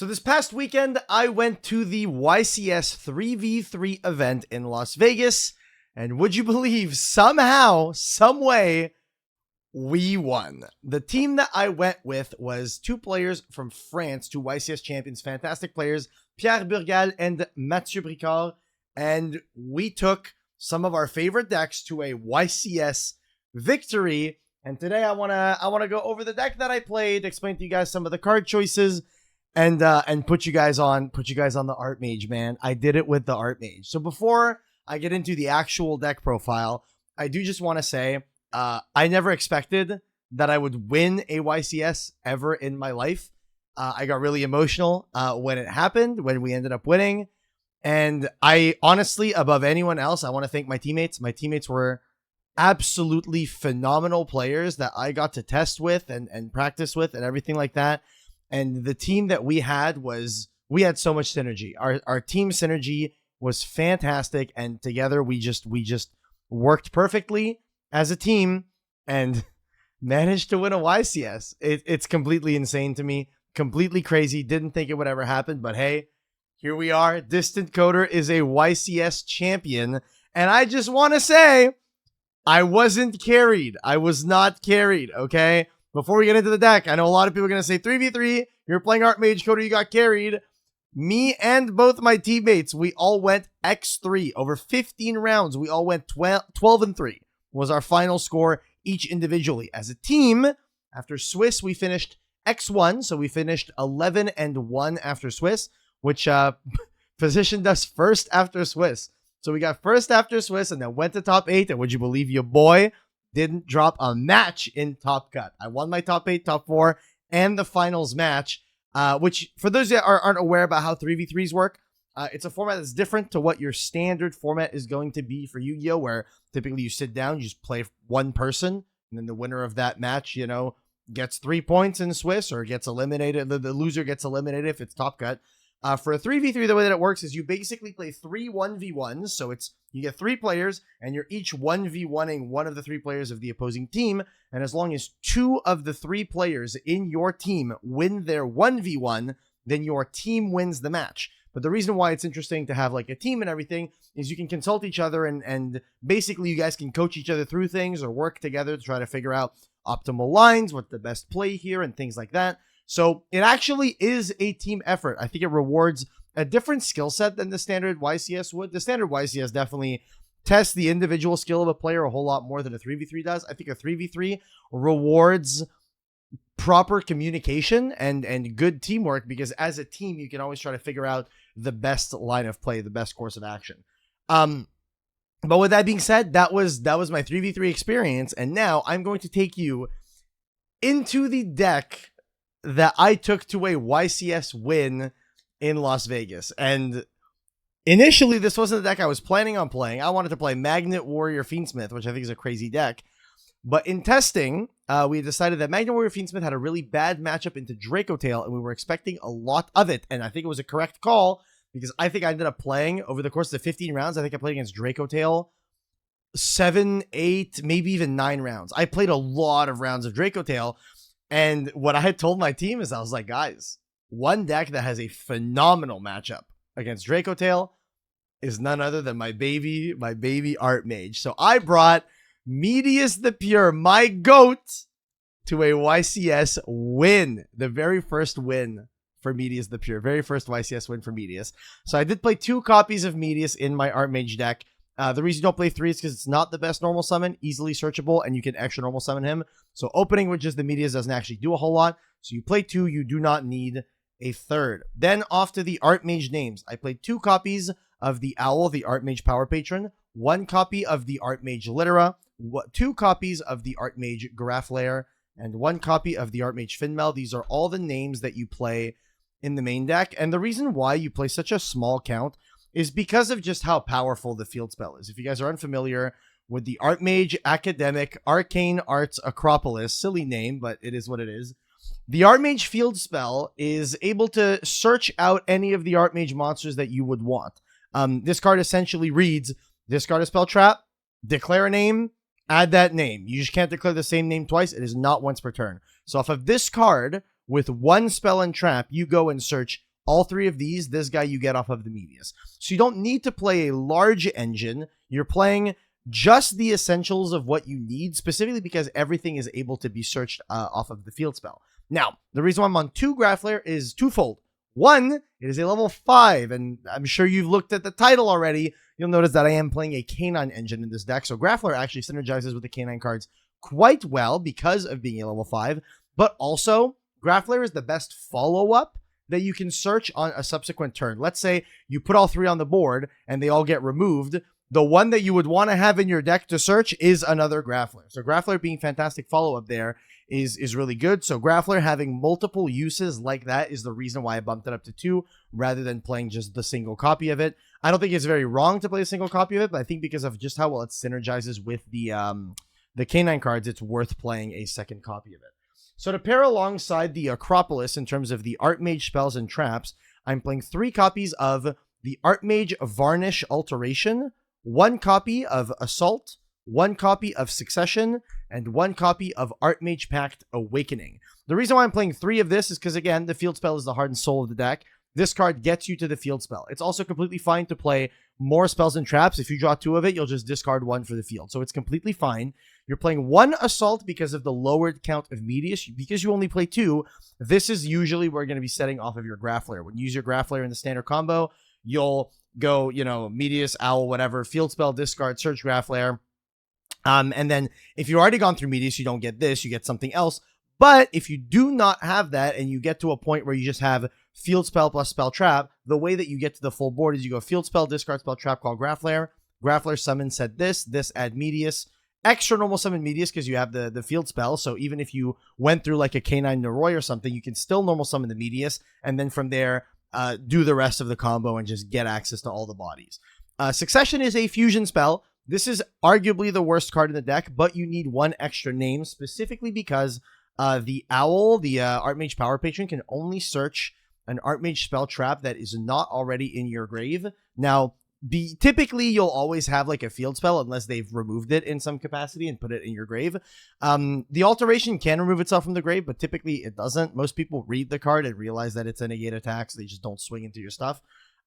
So this past weekend, I went to the YCS 3v3 event in Las Vegas, and would you believe, somehow, some way, we won. The team that I went with was two players from France, two YCS champions, fantastic players, Pierre Burgal and Mathieu Bricard, and we took some of our favorite decks to a YCS victory. And today I wanna go over the deck that I played, explain to you guys some of the card choices, and put you guys on the Art Mage, man. I did it with the Art Mage. So before I get into the actual deck profile, I do just want to say I never expected that I would win a YCS ever in my life. I got really emotional when it happened, when we ended up winning. And I honestly, above anyone else, I want to thank my teammates. My teammates were absolutely phenomenal players that I got to test with and practice with and everything like that. And the team that we had had so much synergy. Our team synergy was fantastic, and together we just worked perfectly as a team and managed to win a YCS. It's completely insane to me, completely crazy. Didn't think it would ever happen, but hey, here we are. Distant Coder is a YCS champion, and I just want to say, I wasn't carried. I was not carried, okay? Before we get into the deck, I know a lot of people are going to say 3v3, you're playing Art Mage, Coder, you got carried. Me and both my teammates, we all went X3. Over 15 rounds, we all went 12-3 was our final score, each individually. As a team, after Swiss, we finished X1, so we finished 11-1 after Swiss, which positioned us first after Swiss. So we got first after Swiss and then went to top 8, and would you believe your boy didn't drop a match in Top Cut. I won my top 8, top 4, and the finals match, which for those that aren't aware about how 3v3s work, it's a format that's different to what your standard format is going to be for Yu-Gi-Oh!, where typically you sit down, you just play one person, and then the winner of that match, you know, gets 3 points in Swiss or gets eliminated. The loser gets eliminated if it's Top Cut. For a 3v3, the way that it works is you basically play 3 1v1s. So you get 3 players, and you're each 1v1ing one of the 3 players of the opposing team. And as long as 2 of the 3 players in your team win their 1v1, then your team wins the match. But the reason why it's interesting to have like a team and everything is you can consult each other, and basically you guys can coach each other through things or work together to try to figure out optimal lines, what the best play here, and things like that. So it actually is a team effort. I think it rewards a different skill set than the standard YCS would. The standard YCS definitely tests the individual skill of a player a whole lot more than a 3v3 does. I think a 3v3 rewards proper communication and good teamwork, because as a team, you can always try to figure out the best line of play, the best course of action. But with that being said, that was my 3v3 experience, and now I'm going to take you into the deck that I took to a YCS win in Las Vegas. And initially, this wasn't the deck I was planning on playing. I wanted to play Magnet Warrior Fiendsmith, which I think is a crazy deck. But in testing, we decided that Magnet Warrior Fiendsmith had a really bad matchup into Draco Tail, and we were expecting a lot of it. And I think it was a correct call, because I think I ended up playing, over the course of the 15 rounds, I think I played against Draco Tail 7, 8, maybe even 9 rounds. I played a lot of rounds of Draco Tail. And what I had told my team is, I was like, guys, one deck that has a phenomenal matchup against Draco Tail is none other than my baby Art Mage. So I brought Medius the Pure, my GOAT, to a YCS win. The very first win for Medius the Pure. Very first YCS win for Medius. So I did play 2 copies of Medius in my Art Mage deck. The reason you don't play 3 is because it's not the best normal summon, easily searchable, and you can extra normal summon him. So opening with just the Medius doesn't actually do a whole lot. So you play 2, you do not need a third. Then off to the Art Mage names. I played 2 copies of the Owl, the Art Mage Power Patron, 1 copy of the Art Mage Littera, 2 copies of the Art Mage Graflair, and 1 copy of the Art Mage Finmel. These are all the names that you play in the main deck. And the reason why you play such a small count is because of just how powerful the field spell is. If you guys are unfamiliar with the Art Mage Academic Arcane Arts Acropolis, silly name, but it is what it is. The Art Mage field spell is able to search out any of the Art Mage monsters that you would want. This card essentially reads, discard a spell trap, declare a name, add that name. You just can't declare the same name twice. It is not once per turn. So off of this card, with 1 spell and trap, you go and search All 3 of these, this guy you get off of the Medius. So you don't need to play a large engine. You're playing just the essentials of what you need, specifically because everything is able to be searched off of the field spell. Now, the reason why I'm on 2 Grappler is twofold. One, it is a level 5, and I'm sure you've looked at the title already. You'll notice that I am playing a canine engine in this deck, so Grappler actually synergizes with the canine cards quite well because of being a level 5, but also Grappler is the best follow-up that you can search on a subsequent turn. Let's say you put all 3 on the board and they all get removed. The one that you would want to have in your deck to search is another Grappler. So Grappler being fantastic follow-up there is really good. So Grappler having multiple uses like that is the reason why I bumped it up to 2 rather than playing just the single copy of it. I don't think it's very wrong to play a single copy of it, but I think because of just how well it synergizes with the canine cards, it's worth playing a second copy of it. So to pair alongside the Acropolis in terms of the Art Mage spells and traps, I'm playing 3 copies of the Art Mage Varnish Alteration, 1 copy of Assault, 1 copy of Succession, and 1 copy of Artmage Pact Awakening. The reason why I'm playing 3 of this is because, again, the field spell is the heart and soul of the deck. This card gets you to the field spell. It's also completely fine to play more spells and traps. If you draw 2 of it, you'll just discard 1 for the field. So it's completely fine. You're playing 1 Assault because of the lowered count of Medius. Because you only play 2, this is usually where you're going to be setting off of your Grappler. When you use your Grappler in the standard combo, you'll go, Medius, Owl, whatever, field spell, discard, search Grappler. And then if you've already gone through Medius, you don't get this, you get something else. But if you do not have that and you get to a point where you just have field spell plus spell trap, the way that you get to the full board is you go field spell, discard spell trap, call Grappler. Grappler summon said this add Medius. Extra normal summon Medius because you have the field spell. So even if you went through like a Canine Noroi or something, you can still normal summon the Medius. And then from there, do the rest of the combo and just get access to all the bodies. Succession is a fusion spell. This is arguably the worst card in the deck, but you need 1 extra name, specifically because the Owl, the Artmage Power Patron, can only search an Artmage spell trap that is not already in your grave. Now, typically, you'll always have like a field spell unless they've removed it in some capacity and put it in your grave. The alteration can remove itself from the grave, but typically it doesn't. Most people read the card and realize that it's a negate attack, so they just don't swing into your stuff.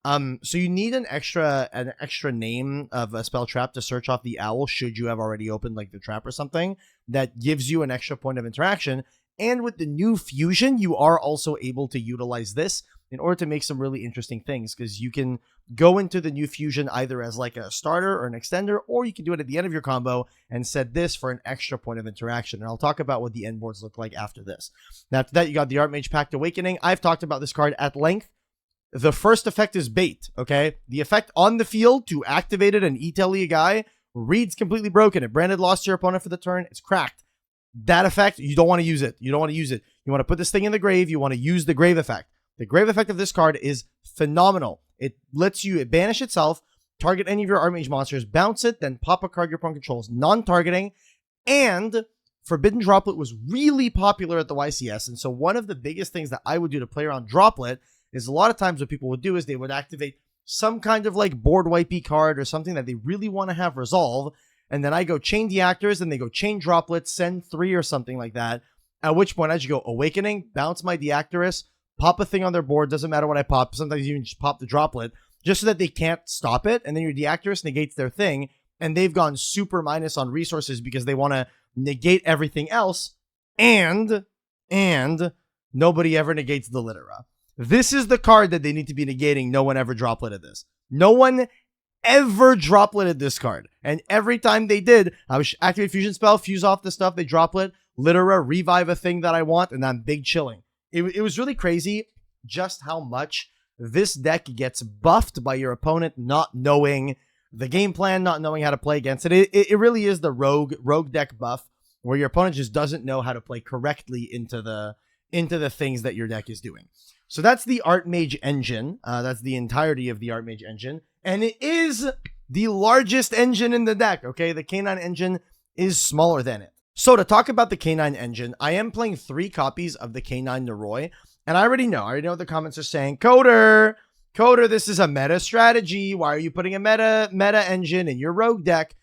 So you need an extra name of a spell trap to search off the Owl should you have already opened like the trap or something that gives you an extra point of interaction. And with the new fusion, you are also able to utilize this in order to make some really interesting things, because you can go into the new fusion either as like a starter or an extender, or you can do it at the end of your combo and set this for an extra point of interaction. And I'll talk about what the end boards look like after this. Now, after that, you got the Artmage Pact Awakening. I've talked about this card at length. The first effect is bait, okay? The effect on the field to activate it and e-tele a guy reads completely broken. It branded lost to your opponent for the turn. It's cracked. That effect, you don't want to use it. You don't want to use it. You want to put this thing in the grave. You want to use the grave effect. The grave effect of this card is phenomenal. It lets you banish itself, target any of your Artmage monsters, bounce it, then pop a card your opponent controls, non-targeting, and Forbidden Droplet was really popular at the YCS, and so one of the biggest things that I would do to play around Droplet is a lot of times what people would do is they would activate some kind of like board wipey card or something that they really want to have resolve, and then I go chain Deactors, and they go chain Droplets, send 3 or something like that, at which point I just go Awakening, bounce my Deactorus, pop a thing on their board, doesn't matter what I pop, sometimes you even just pop the Droplet, just so that they can't stop it, and then your Deactorus negates their thing, and they've gone super minus on resources because they want to negate everything else, and nobody ever negates the Littera. This is the card that they need to be negating. No one ever dropleted this. No one ever dropleted this card. And every time they did, I would activate Fusion Spell, fuse off the stuff, they droplet, Littera, revive a thing that I want, and I'm big chilling. It was really crazy just how much this deck gets buffed by your opponent not knowing the game plan, not knowing how to play against it. It really is the rogue deck buff where your opponent just doesn't know how to play correctly into the things that your deck is doing. So that's the Artmage engine. That's the entirety of the Artmage engine. And it is the largest engine in the deck, okay? The Canine engine is smaller than it. So to talk about the Canine engine, I am playing 3 copies of the Canine Noroi. And I already know what the comments are saying. Coder, this is a meta strategy. Why are you putting a meta engine in your rogue deck?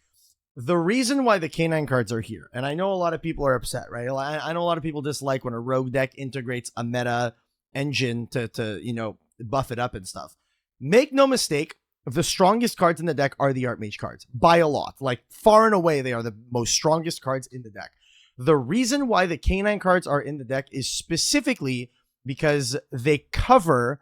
The reason why the Canine cards are here, and I know a lot of people are upset, right? I know a lot of people dislike when a rogue deck integrates a meta engine to buff it up and stuff. Make no mistake, the strongest cards in the deck are the Artmage cards by a lot. Like far and away, they are the most strongest cards in the deck. The reason why the Canine cards are in the deck is specifically because they cover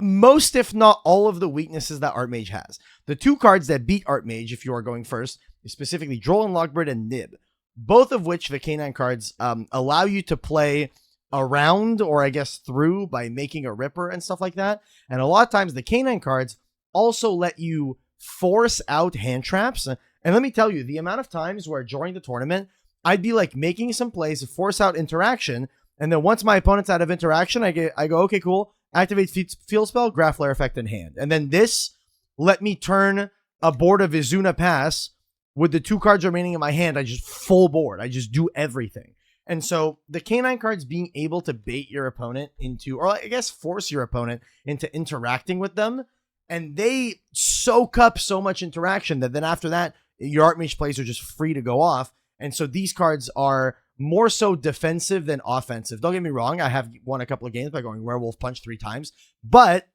most, if not all, of the weaknesses that Artmage has. The two cards that beat Artmage, if you are going first, is specifically Droll and Logbird and Nib, both of which the Canine cards allow you to play around, or I guess through, by making a Ripper and stuff like that. And a lot of times the Canine cards also let you force out hand traps. And let me tell you, the amount of times where during the tournament, I'd be like making some plays to force out interaction. And then once my opponent's out of interaction, I go, okay, cool. Activate field spell, Graph Flare effect in hand. And then this let me turn a board of Izuna Pass with the two cards remaining in my hand. I just full board. I just do everything. And so the Canine cards being able to bait your opponent into, or I guess force your opponent into interacting with them, and they soak up so much interaction that then after that, your Artmage plays are just free to go off. And so these cards are more so defensive than offensive. Don't get me wrong, I have won a couple of games by going Werewolf Punch 3 times, but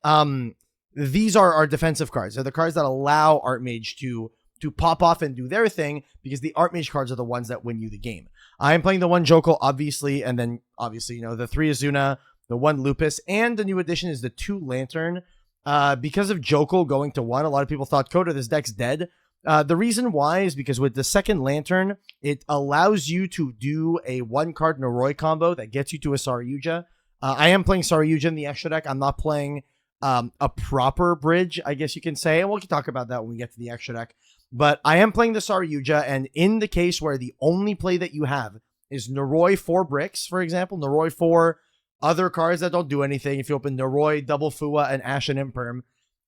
these are our defensive cards. They're the cards that allow Artmage to pop off and do their thing, because the Artmage cards are the ones that win you the game. I am playing the 1 Jokul, obviously, and then obviously, the 3 Izuna, the 1 Lupus, and the new addition is the 2 Lantern. Because of Jokul going to 1, a lot of people thought, Coda, this deck's dead. The reason why is because with the 2nd Lantern, it allows you to do a 1-card Noroi combo that gets you to a Saryuja. I am playing Saryuja in the extra deck. I'm not playing a proper bridge, I guess you can say, and we can talk about that when we get to the extra deck. But I am playing the Saryuja, and in the case where the only play that you have is Noroi 4 bricks, for example, Noroi 4 other cards that don't do anything. If you open Noroi, Double Fua, and Ashen Imperm,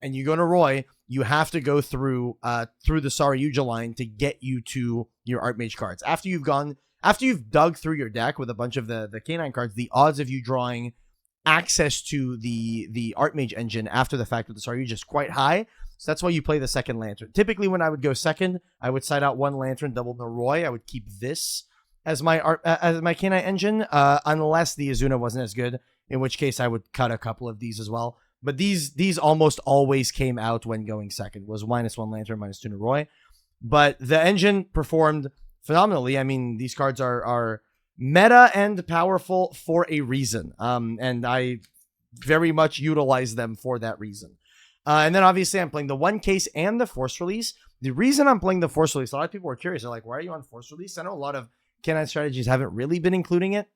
and you go Noroi, you have to go through the Saryuja line to get you to your Artmage cards. After you've dug through your deck with a bunch of the Canine cards, the odds of you drawing access to the Artmage engine after the fact with the Saryuja is quite high. So that's why you play the 2nd Lantern. Typically, when I would go 2nd, I would side out 1 Lantern, double Noroi. I would keep this as my Canine engine, unless the Izuna wasn't as good, in which case I would cut a couple of these as well. But these almost always came out when going 2nd, was -1 Lantern, -2 Noroi. But the engine performed phenomenally. I mean, these cards are meta and powerful for a reason. And I very much utilize them for that reason. And then obviously I'm playing the 1 case and the Force Release. The reason I'm playing the Force Release, a lot of people are curious. They're like, why are you on Force Release? I know a lot of Canine strategies haven't really been including it.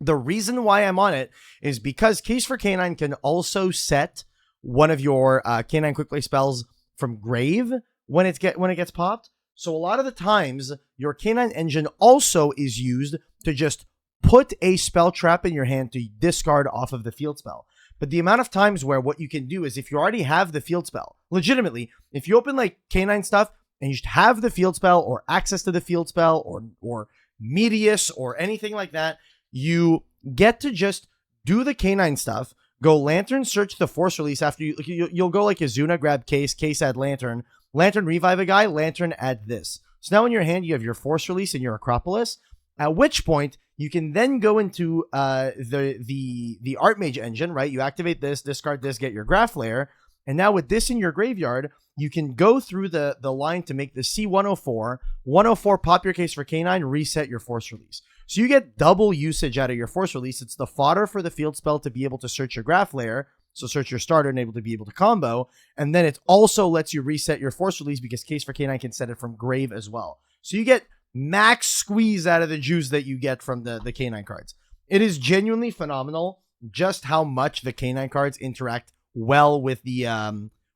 The reason why I'm on it is because Case for Canine can also set one of your Canine Quick Play spells from Grave when it gets popped. So a lot of the times, your Canine engine also is used to just put a spell trap in your hand to discard off of the field spell. But the amount of times where what you can do is, if you already have the field spell, legitimately, if you open like Canine stuff and you just have the field spell or access to the field spell or Medius or anything like that, you get to just do the Canine stuff, go Lantern, search the Force Release after you'll go like Izuna, grab Case, add Lantern, Lantern revive a guy, Lantern add this. So now in your hand, you have your Force Release and your Acropolis, at which point you can then go into the Artmage engine, right? You activate this, discard this, get your Graph Layer, and now with this in your graveyard, you can go through the line to make the C104, 104 pop your Case for Canine, reset your Force Release. So you get double usage out of your Force Release. It's the fodder for the field spell to be able to search your Graph Layer, so search your starter and able to be able to combo, and then it also lets you reset your Force Release because Case for Canine can set it from Grave as well. So you get max squeeze out of the juice that you get from the Canine cards. It is genuinely phenomenal just how much the Canine cards interact well with the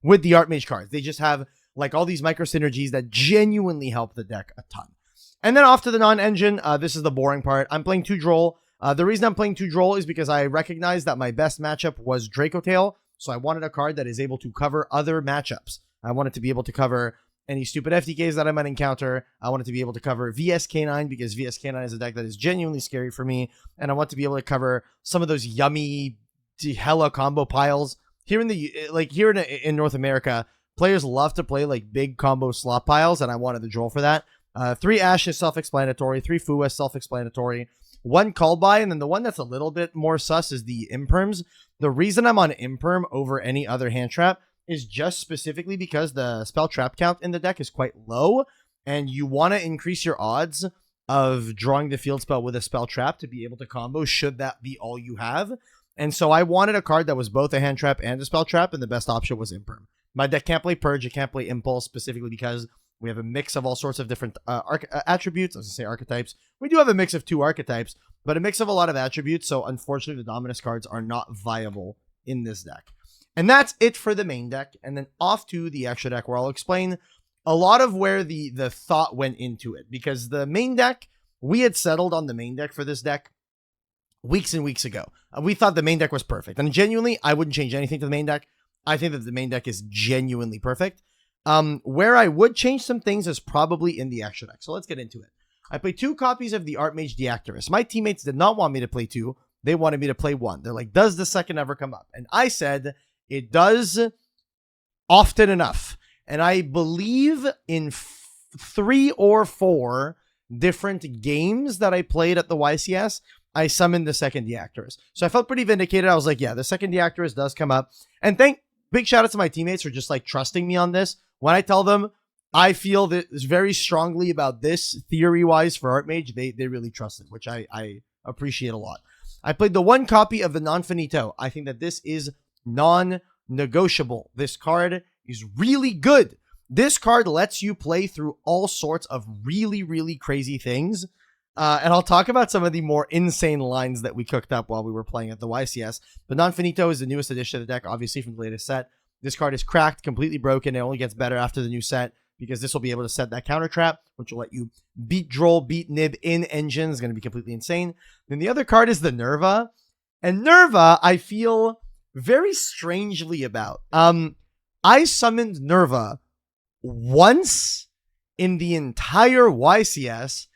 Artmage cards. They just have like all these micro synergies that genuinely help the deck a ton. And then off to the non-engine, this is the boring part. I'm playing 2 Droll. The reason I'm playing 2 Droll is because I recognize that my best matchup was Draco Tail, so I wanted a card that is able to cover other matchups. I wanted to be able to cover any stupid FTKs that I might encounter. I wanted to be able to cover VS Canine because VS Canine is a deck that is genuinely scary for me, and I want to be able to cover some of those yummy hella combo piles. Here in North America, players love to play like big combo slot piles, and I wanted the Droll for that. 3 Ash is self-explanatory, 3 Fu is self-explanatory. one call by, and then the one that's a little bit more sus is the imperms. The reason I'm on imperm over any other hand trap is just specifically because the spell trap count in the deck is quite low, and you want to increase your odds of drawing the field spell with a spell trap to be able to combo should that be all you have. And so I wanted a card that was both a hand trap and a spell trap, and the best option was imperm. My deck can't play Purge, it can't play Impulse, specifically because we have a mix of all sorts of different attributes. I was going to say archetypes. We do have a mix of 2 archetypes, but a mix of a lot of attributes, so unfortunately the Dominus cards are not viable in this deck. And that's it for the main deck, and then off to the extra deck, where I'll explain a lot of where the thought went into it, because the main deck, we had settled on the main deck for this deck weeks and weeks ago. We thought the main deck was perfect, and genuinely, I wouldn't change anything to the main deck. I think that the main deck is genuinely perfect. Where I would change some things is probably in the extra deck, so let's get into it. I played 2 copies of the Art Mage Deactivist. My teammates did not want me to play 2. They wanted me to play 1. They're like, does the second ever come up? And I said, it does often enough. And I believe in 3 or 4 different games that I played at the YCS, I summoned the second Deactivist. So I felt pretty vindicated. I was like, yeah, the second Deactivist does come up. And big shout out to my teammates for just like trusting me on this. When I tell them I feel that very strongly about this theory-wise for Artmage, they really trust it, which I appreciate a lot. I played the 1 copy of the Non-Finito. I think that this is non-negotiable. This card is really good. This card lets you play through all sorts of really, really crazy things. And I'll talk about some of the more insane lines that we cooked up while we were playing at the YCS. But Non-Finito is the newest addition to the deck, obviously from the latest set. This card is cracked, completely broken. It only gets better after the new set, because this will be able to set that counter trap, which will let you beat Droll, beat Nib in engine. It's going to be completely insane. Then the other card is the Nerva. And Nerva, I feel very strangely about. I summoned Nerva once in the entire YCS,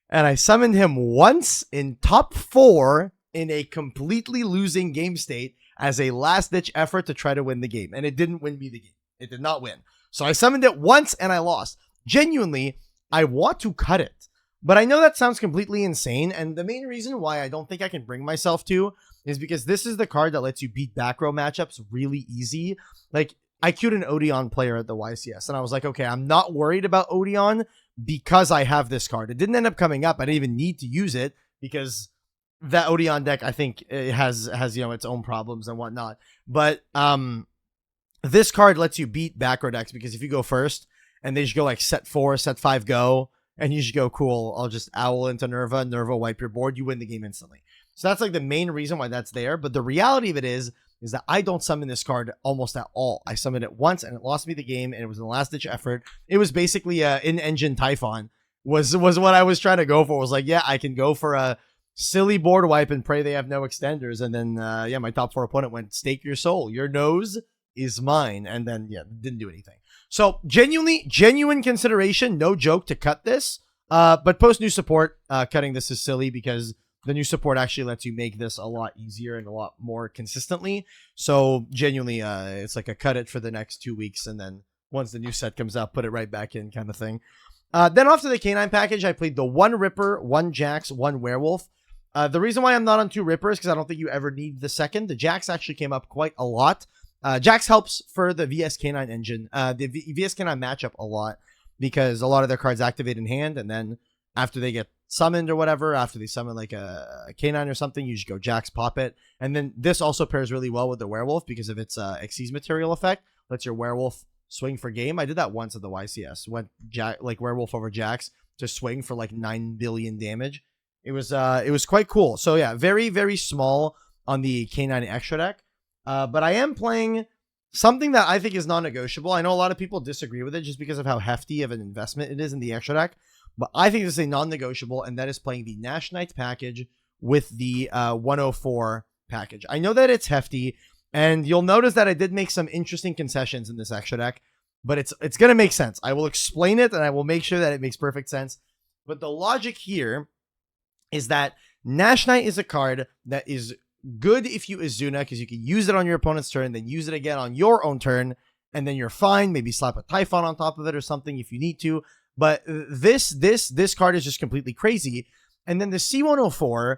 and I summoned him once in top 4 in a completely losing game state as a last-ditch effort to try to win the game. And it didn't win me the game. It did not win. So I summoned it once and I lost. Genuinely, I want to cut it. But I know that sounds completely insane. And the main reason why I don't think I can bring myself to is because this is the card that lets you beat back row matchups really easy. Like, I queued an Odeon player at the YCS, and I was like, okay, I'm not worried about Odeon because I have this card. It didn't end up coming up. I didn't even need to use it because that Odeon deck, I think, it has its own problems and whatnot. But this card lets you beat back row decks, because if you go first and they just go like set 4, set 5, go, and you just go, cool, I'll just owl into Nerva, wipe your board, you win the game instantly. So that's like the main reason why that's there. But the reality of it is that I don't summon this card almost at all. I summoned it once and it lost me the game, and it was an last-ditch effort. It was basically a in-engine Typhon was what I was trying to go for. Was like, yeah, I can go for a silly board wipe and pray they have no extenders. And then, my top 4 opponent went, stake your soul. Your nose is mine. And then, didn't do anything. So genuine consideration, no joke, to cut this. But post new support, cutting this is silly because the new support actually lets you make this a lot easier and a lot more consistently. So genuinely, it's like a cut it for the next 2 weeks. And then once the new set comes out, put it right back in kind of thing. Then after the Canine package, I played the 1 Ripper, 1 Jax, 1 Werewolf. The reason why I'm not on 2 Rippers, because I don't think you ever need the second. The Jax actually came up quite a lot. Jax helps for the VS Canine engine, the VS Canine matchup a lot, because a lot of their cards activate in hand, and then after they get summoned or whatever, after they summon like a Canine or something, you just go Jax, pop it. And then this also pairs really well with the Werewolf because of its Xyz material effect. Lets your Werewolf swing for game. I did that once at the YCS. Went Werewolf over Jax to swing for like 9 billion damage. It was quite cool. So yeah, very, very small on the K9 extra deck. But I am playing something that I think is non-negotiable. I know a lot of people disagree with it just because of how hefty of an investment it is in the extra deck. But I think this is a non-negotiable, and that is playing the Nash Knights package with the 104 package. I know that it's hefty, and you'll notice that I did make some interesting concessions in this extra deck, but it's going to make sense. I will explain it, and I will make sure that it makes perfect sense. But the logic here is that Nash Knight is a card that is good if you Azuna, because you can use it on your opponent's turn, then use it again on your own turn, and then you're fine. Maybe slap a Typhon on top of it or something if you need to. But this card is just completely crazy. And then the C104,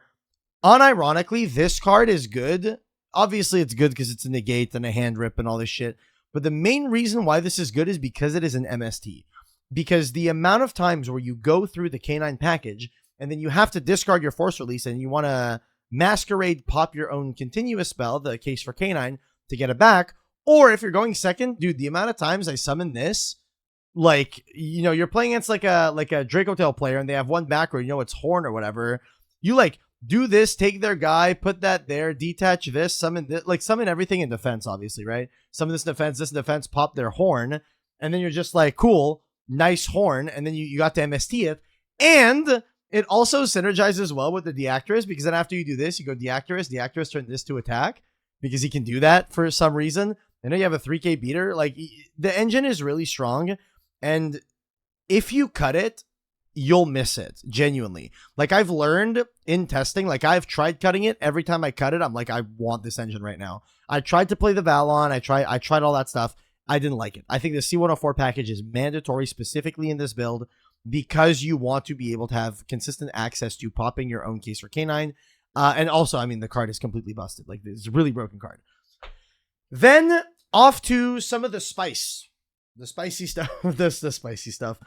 unironically, this card is good. Obviously, it's good because it's a negate and a hand rip and all this shit. But the main reason why this is good is because it is an MST. Because the amount of times where you go through the K9 package and then you have to discard your force release and you want to masquerade pop your own continuous spell, the case for K9, to get it back. Or if you're going second, dude, the amount of times I summon this, like, you know, you're playing against like a Draco Tail player and they have one backer, you know, it's Horn or whatever. You like do this, take their guy, put that there, detach this, summon this, like summon everything in defense, obviously, right? Summon this in defense, pop their Horn, and then you're just like, cool, nice Horn, and then you got to MST it. And it also synergizes well with the Deactorus, because then after you do this, you go Deactorus turn this to attack, because he can do that for some reason. I know you have a 3k beater. Like, the engine is really strong, and if you cut it, you'll miss it, genuinely. Like, I've learned in testing, like, I've tried cutting it. Every time I cut it, I'm like, I want this engine right now. I tried to play the Valon, I tried all that stuff. I didn't like it. I think the C104 package is mandatory, specifically in this build, because you want to be able to have consistent access to popping your own case for K9. And also, I mean, the card is completely busted. Like, it's a really broken card. Then, off to some of the spice. The spicy stuff. the spicy stuff.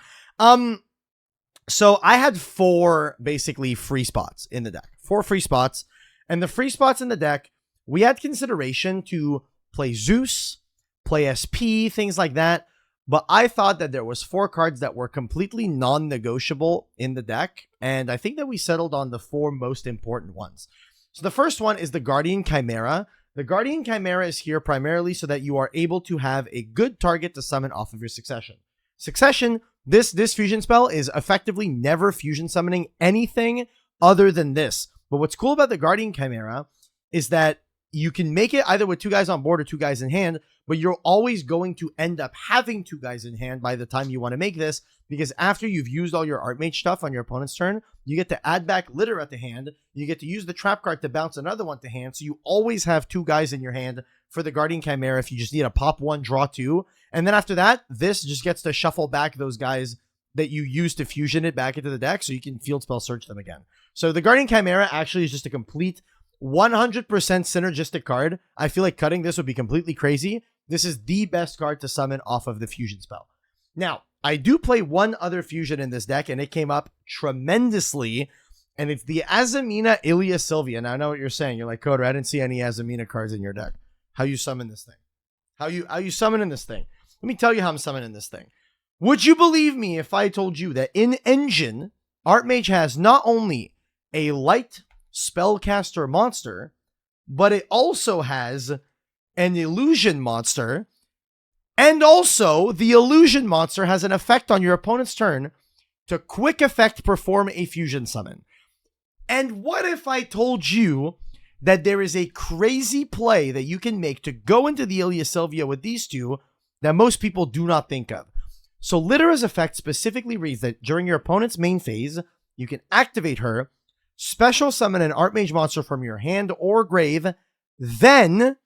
So, I had 4, basically, free spots in the deck. 4 free spots. And the free spots in the deck, we had consideration to play Zeus, play SP, things like that. But I thought that there was 4 cards that were completely non-negotiable in the deck. And I think that we settled on the 4 most important ones. So the first one is the Guardian Chimera. The Guardian Chimera is here primarily so that you are able to have a good target to summon off of your Succession. Succession, this fusion spell is effectively never fusion summoning anything other than this. But what's cool about the Guardian Chimera is that you can make it either with 2 guys on board or 2 guys in hand, but you're always going to end up having 2 guys in hand by the time you want to make this, because after you've used all your Artmage stuff on your opponent's turn, you get to add back Litter at the hand, you get to use the trap card to bounce another one to hand, so you always have 2 guys in your hand for the Guardian Chimera if you just need to pop 1, draw 2, and then after that, this just gets to shuffle back those guys that you used to fusion it back into the deck, so you can field spell search them again. So the Guardian Chimera actually is just a complete 100% synergistic card. I feel like cutting this would be completely crazy. This is the best card to summon off of the fusion spell. Now, I do play one other fusion in this deck, and it came up tremendously, and it's the Azamina Ilia Sylvia. Now, I know what you're saying. You're like, Coder, I didn't see any Azamina cards in your deck. How you summon this thing? How you summoning this thing? Let me tell you how I'm summoning this thing. Would you believe me if I told you that in Engine, Artmage has not only a light spellcaster monster, but it also has an illusion monster, and also the illusion monster has an effect on your opponent's turn to quick effect perform a fusion summon. And what if I told you that there is a crazy play that you can make to go into the Ilia Sylvia with these 2 that most people do not think of? So Littera's effect specifically reads that during your opponent's main phase, you can activate her, special summon an Artmage monster from your hand or grave, then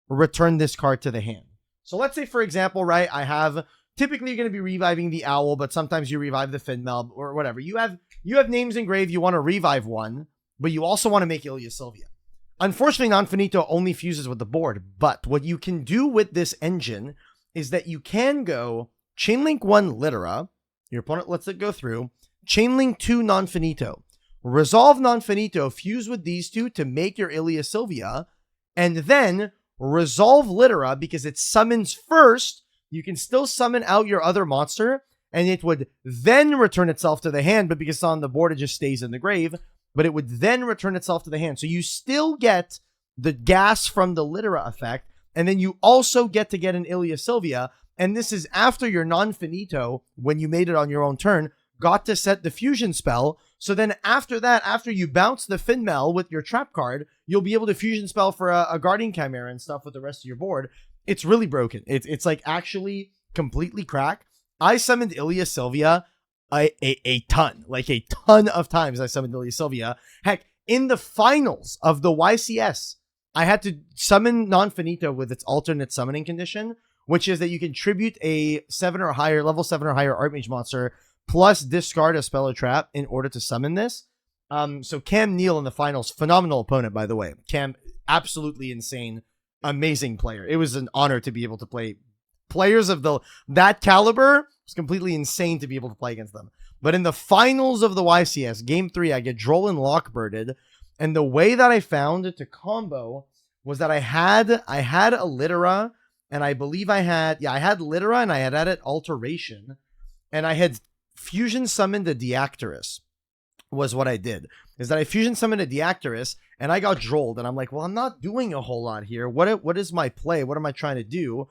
return this card to the hand. So let's say, for example, right, I have, typically you're going to be reviving the Owl, but sometimes you revive the Finmel or whatever. You have names in grave, you want to revive one, but you also want to make Ilia Sylvia. Unfortunately, Non-Finito only fuses with the board, but what you can do with this engine is that you can go Chainlink 1 Littera, your opponent lets it go through, Chainlink 2 Non-Finito, resolve Non-Finito, fuse with these 2 to make your Ilia Sylvia, and then resolve Littera because it summons first. You can still summon out your other monster, and it would then return itself to the hand, but because it's on the board, it just stays in the grave, but it would then return itself to the hand. So you still get the gas from the Littera effect, and then you also get to get an Ilia Sylvia, and this is after your Non-Finito, when you made it on your own turn, got to set the fusion spell. So then after that, after you bounce the Finmel with your trap card, you'll be able to fusion spell for a Guardian Chimera and stuff with the rest of your board. It's really broken. It's like actually completely crack. I summoned Ilia Sylvia a ton of times. I summoned Ilia Sylvia. Heck, in the finals of the YCS, I had to summon Non-Finito with its alternate summoning condition, which is that you can tribute a 7 or higher, level 7 or higher Artmage monster, plus discard a spell or trap in order to summon this. So Cam Neal in the finals, phenomenal opponent, by the way. Cam, absolutely insane, amazing player. It was an honor to be able to play players of that caliber. It's completely insane to be able to play against them. But in the finals of the YCS, game 3, I get Droll and Lockbirded, and the way that I found to combo was that I had a Littera, and I believe I had Littera, and I had added Alteration, and I had fusion summoned a Deactorus. Was what I did, is that I fusion summoned a Deactorus, and I got Drolled, and I'm like, well, I'm not doing a whole lot here. What is my play? What am I trying to do?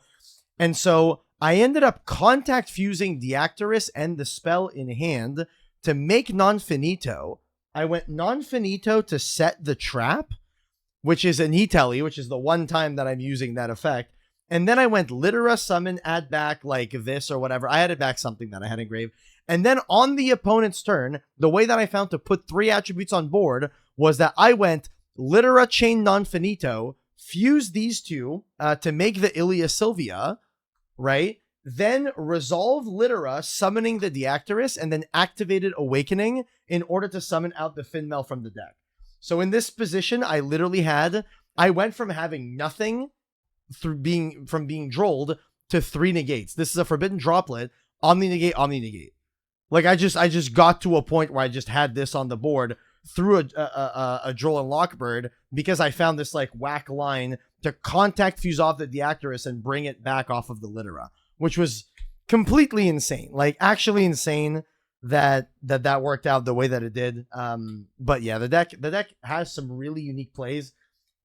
And so I ended up contact fusing Deactorus and the spell in hand to make non-finito. I went non-finito to set the trap, which is an E-Telly, which is the one time that I'm using that effect. And then I went Littera, summon, add back like this or whatever. I added back something that I had engraved. And then on the opponent's turn, the way that I found to put 3 attributes on board was that I went Littera, chain, non-finito, fuse these two to make the Ilia Sylvia, right? Then resolve Littera, summoning the Deactorus, and then activated Awakening in order to summon out the Finmel from the deck. So in this position, I went from having nothing from being Drolled to 3 negates. This is a Forbidden Droplet, Omni Negate. Like I just got to a point where I just had this on the board through a Droll and Lockbird because I found this like whack line to contact fuse off the Deactorus and bring it back off of the Littera, which was completely insane. Like actually insane that worked out the way that it did. But yeah, the deck has some really unique plays,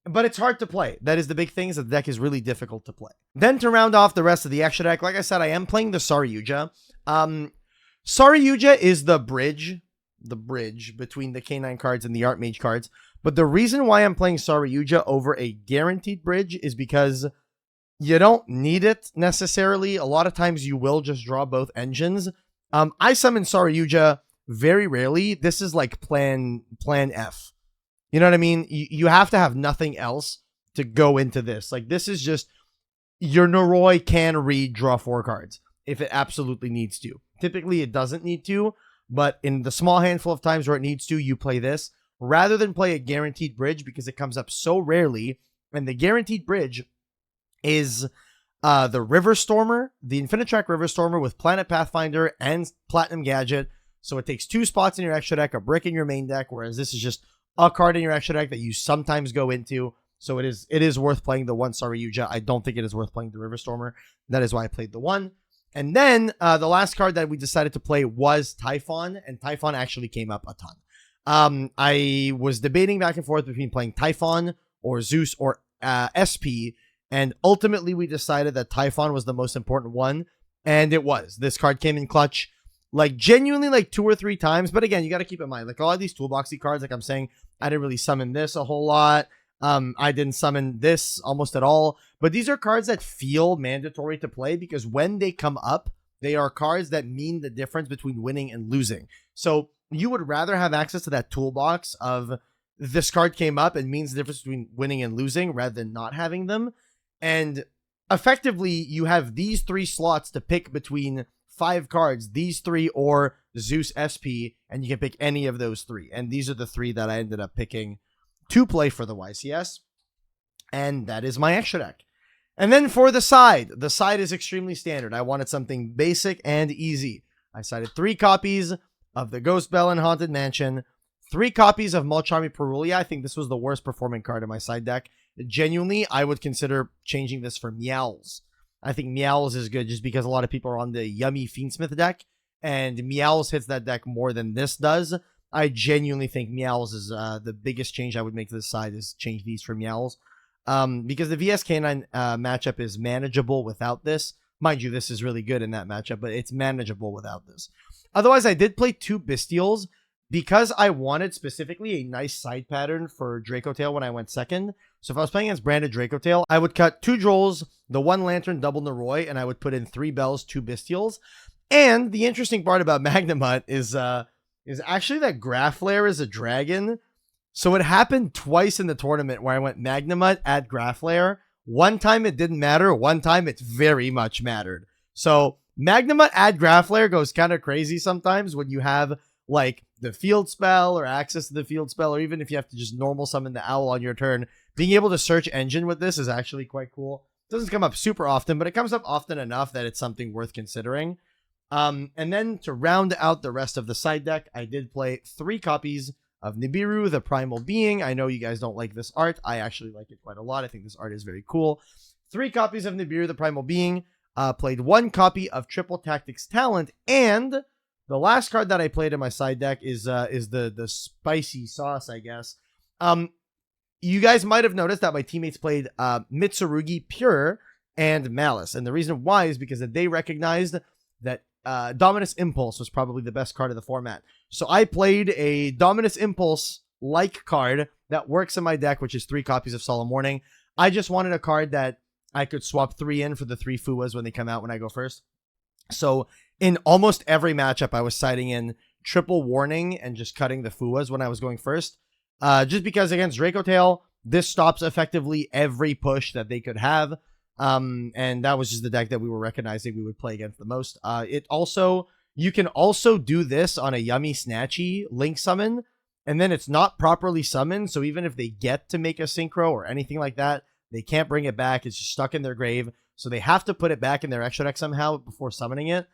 but it's hard to play. That is the big thing, is that the deck is really difficult to play. Then to round off the rest of the extra deck, like I said, I am playing the Saryuja. Saryuja is the bridge between the K9 cards and the Art Mage cards. But the reason why I'm playing Saryuja over a guaranteed bridge is because you don't need it necessarily. A lot of times you will just draw both engines. I summon Saryuja very rarely. This is like plan F. You know what I mean? You have to have nothing else to go into this. Like this is just your Noroi can read, draw 4 cards if it absolutely needs to. Typically, it doesn't need to, but in the small handful of times where it needs to, you play this rather than play a guaranteed bridge because it comes up so rarely. And the guaranteed bridge is the River Stormer, the Infinitrack River Stormer with Planet Pathfinder and Platinum Gadget. So it takes 2 spots in your extra deck, a brick in your main deck, whereas this is just a card in your extra deck that you sometimes go into. So it is worth playing the one Saryuja. I don't think it is worth playing the River Stormer. That is why I played the one. And then the last card that we decided to play was Typhon, and Typhon actually came up a ton. I was debating back and forth between playing Typhon or Zeus or SP, and ultimately we decided that Typhon was the most important one, and it was. This card came in clutch, like genuinely like 2 or 3 times, but again, you got to keep in mind, like a lot of these toolboxy cards, like I'm saying, I didn't really summon this a whole lot. I didn't summon this almost at all, but these are cards that feel mandatory to play because when they come up, they are cards that mean the difference between winning and losing. So you would rather have access to that toolbox of this card came up and means the difference between winning and losing rather than not having them. And effectively, you have these 3 slots to pick between 5 cards, these 3 or Zeus SP, and you can pick any of those 3. And these are the 3 that I ended up picking to play for the YCS, and that is my extra deck. And then for the side is extremely standard. I wanted something basic and easy. I sided 3 copies of the Ghost Bell and Haunted Mansion, 3 copies of Mulcharmy Perulia. I think this was the worst performing card in my side deck. Genuinely, I would consider changing this for Meowls. I think Meowls is good just because a lot of people are on the Yummy Fiendsmith deck, and Meowls hits that deck more than this does. I genuinely think Meowls is the biggest change I would make to this side is change these for Meowls. Because the VSK9 matchup is manageable without this. Mind you, this is really good in that matchup, but it's manageable without this. Otherwise, I did play 2 Bestials because I wanted specifically a nice side pattern for Dracotail when I went second. So if I was playing against branded Dracotail, I would cut 2 Drolls, the 1 Lantern, double Noroi, and I would put in 3 Bells, 2 Bestials. And the interesting part about Magnamut is actually that Graflair is a dragon. So it happened twice in the tournament where I went Magnamut at Graflair. One time it didn't matter. One time it very much mattered. So Magnamut at Graflair goes kind of crazy sometimes when you have like the field spell or access to the field spell, or even if you have to just normal summon the owl on your turn, being able to search engine with this is actually quite cool. It doesn't come up super often, but it comes up often enough that it's something worth considering. And then to round out the rest of the side deck, I did play 3 copies of Nibiru, the Primal Being. I know you guys don't like this art. I actually like it quite a lot. I think this art is very cool. 3 copies of Nibiru, the Primal Being. Played 1 copy of Triple Tactics Talent, and the last card that I played in my side deck is the spicy sauce, I guess. You guys might have noticed that my teammates played Mitsurugi Pure and Malice, and the reason why is because they recognized that Dominus Impulse was probably the best card of the format. So I played a Dominus Impulse-like card that works in my deck, which is 3 copies of Solemn Warning. I just wanted a card that I could swap 3 in for the 3 Fuas when they come out when I go first. So in almost every matchup, I was siding in triple warning and just cutting the Fuas when I was going first. Just because against Draco Tail, this stops effectively every push that they could have. And that was just the deck that we were recognizing we would play against the most. You can also do this on a Yummy Snatchy Link summon, and then it's not properly summoned. So even if they get to make a synchro or anything like that, they can't bring it back. It's just stuck in their grave. So they have to put it back in their extra deck somehow before summoning it.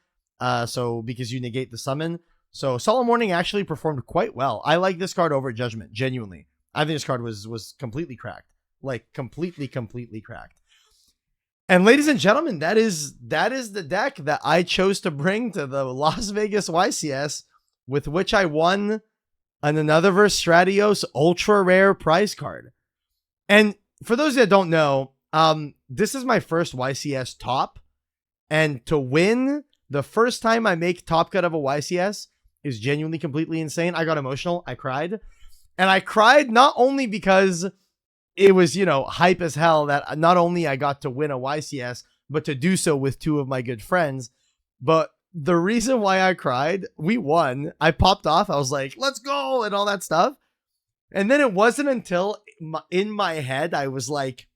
So because you negate the summon. So Solemn Warning actually performed quite well. I like this card over Judgment, genuinely. I think this card was completely cracked. Like completely cracked. And ladies and gentlemen, that is the deck that I chose to bring to the Las Vegas YCS, with which I won an Anotherverse Stratios ultra rare prize card. And for those that don't know, this is my first YCS top, and to win the first time I make top cut of a YCS is genuinely completely insane. I got emotional. I cried, and I cried not only because it was, hype as hell that not only I got to win a YCS, but to do so with 2 of my good friends. But the reason why I cried, we won. I popped off. I was like, let's go, and all that stuff. And then it wasn't until in my head, I was like,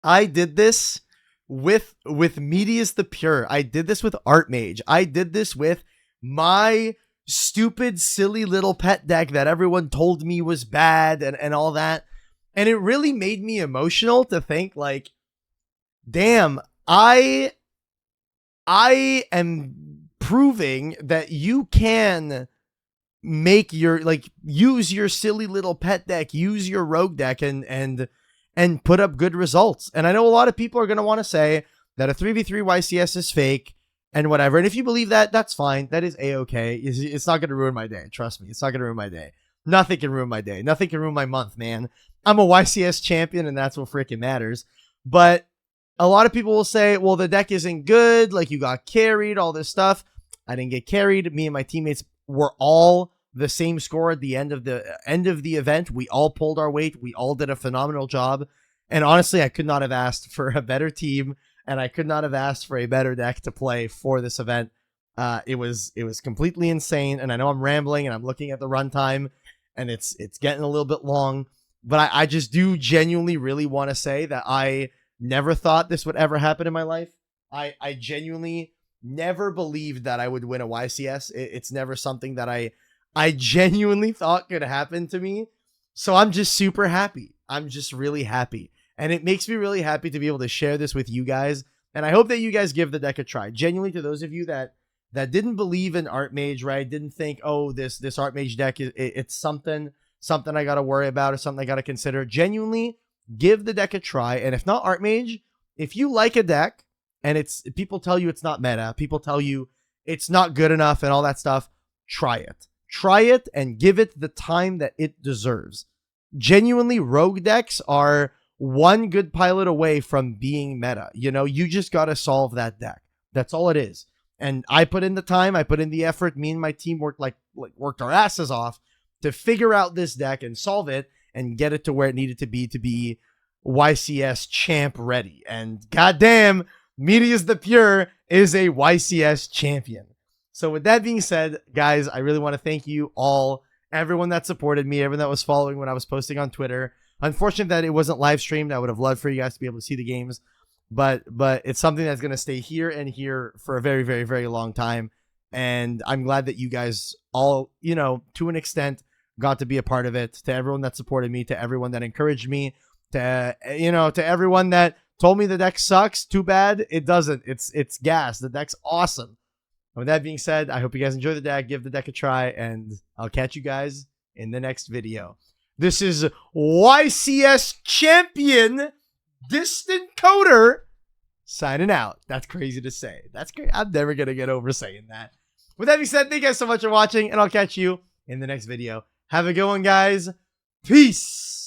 I did this with Medius the Pure. I did this with Art Mage. I did this with my stupid, silly little pet deck that everyone told me was bad and all that. And it really made me emotional to think like, damn, I am proving that you can make your, use your silly little pet deck, use your rogue deck and put up good results. And I know a lot of people are going to want to say that a 3v3 YCS is fake and whatever. And if you believe that, that's fine. That is a-okay. It's not going to ruin my day. Trust me. It's not going to ruin my day. Nothing can ruin my day. Nothing can ruin my month, man. I'm a YCS champion, and that's what freaking matters. But a lot of people will say, well, the deck isn't good. Like, you got carried, all this stuff. I didn't get carried. Me and my teammates were all the same score at the end of the event. We all pulled our weight. We all did a phenomenal job. And honestly, I could not have asked for a better team, and I could not have asked for a better deck to play for this event. It was completely insane. And I know I'm rambling, and I'm looking at the runtime, and it's getting a little bit long. But I just do genuinely really want to say that I never thought this would ever happen in my life. I genuinely never believed that I would win a YCS. It's never something that I genuinely thought could happen to me. So I'm just super happy. I'm just really happy. And it makes me really happy to be able to share this with you guys. And I hope that you guys give the deck a try. Genuinely, to those of you that didn't believe in Art Mage, right? Didn't think, oh, this Art Mage deck, it's something I got to worry about or something I got to consider. Genuinely, give the deck a try. And if not Art Mage, if you like a deck and people tell you it's not meta, people tell you it's not good enough and all that stuff, try it. Try it and give it the time that it deserves. Genuinely, rogue decks are one good pilot away from being meta. You just got to solve that deck. That's all it is. And I put in the time, I put in the effort. Me and my team worked our asses off to figure out this deck and solve it and get it to where it needed to be YCS champ ready. And goddamn, Medius the Pure is a YCS champion. So with that being said, guys, I really want to thank you all, everyone that supported me, everyone that was following when I was posting on Twitter. Unfortunate that it wasn't live streamed. I would have loved for you guys to be able to see the games, but it's something that's going to stay here and here for a very, very, very long time. And I'm glad that you guys all, you know, to an extent, got to be a part of it. To everyone that supported me, to everyone that encouraged me, to, you know, to everyone that told me the deck sucks. Too bad it doesn't. It's gas. The deck's awesome. And with that being said, I hope you guys enjoy the deck. Give the deck a try, and I'll catch you guys in the next video. This is YCS Champion Distant Coder signing out. That's crazy to say. That's great. I'm never going to get over saying that. With that being said, thank you guys so much for watching, and I'll catch you in the next video. Have a good one, guys. Peace.